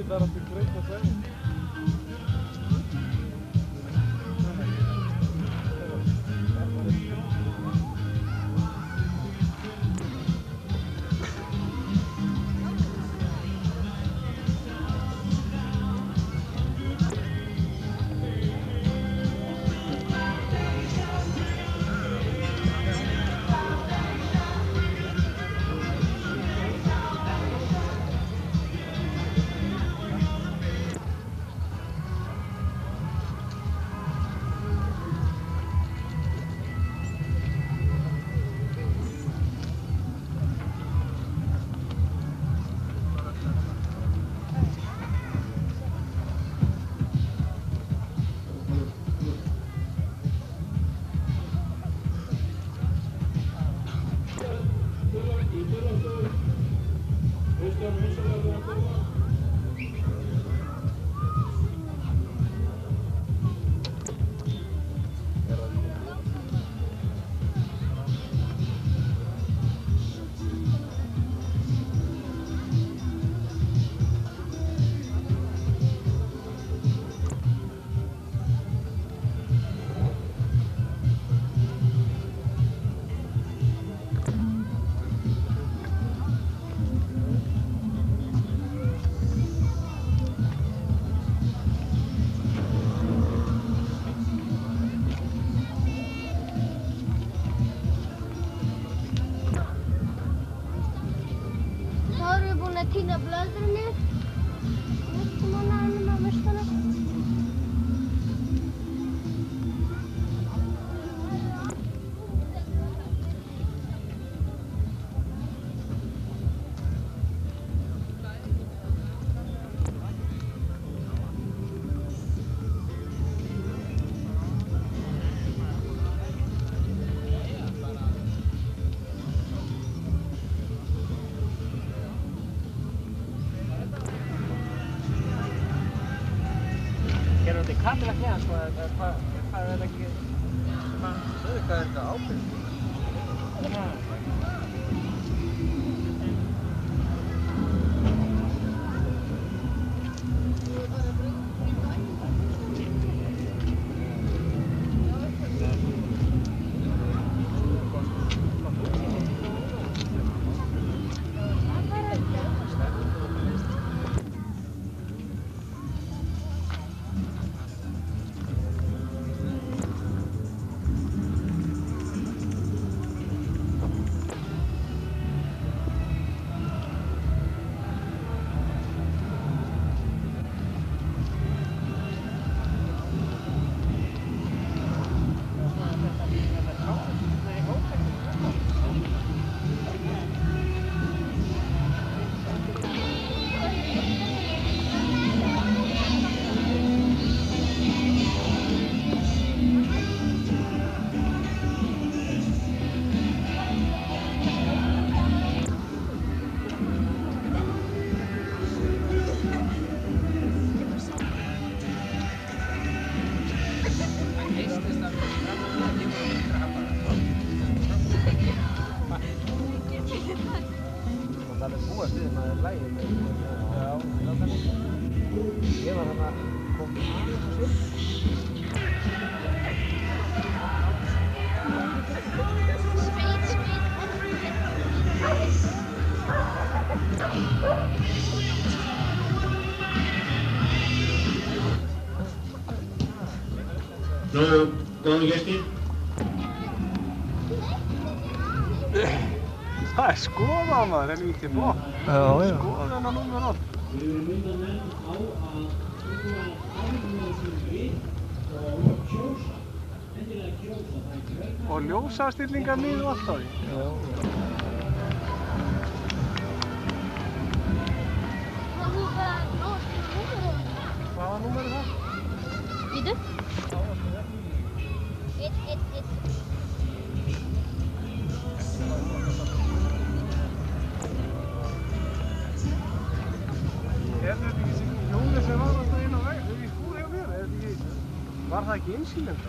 dar att du kräkar sig. Týna blöðrunni Vistmannaðinum að vistana Gerðu þetta í kamera hérna, sko, eða hvað er ekki sem að... Segðu hvað er þetta ábyrgð? Það er búast við maður lægir með ég var hann að koma aðeins á sig Góðan gestir. Það er skoða maður, helvítið flott. Já, já. Skoða þennan númer 8. Við erum mynda menn á að skoða áhugaðum sem við og kjósa. Endilega kjósa það ekki vegna. Og ljósastillingar niður alltaf í. Já. Hvaða númer er það? Býtu? 1, 1, 1. Er þetta ekki sem hjóli sem var alltaf inn á veg? Þegar ég fór hjá mér, var það ekki einsýnlenda?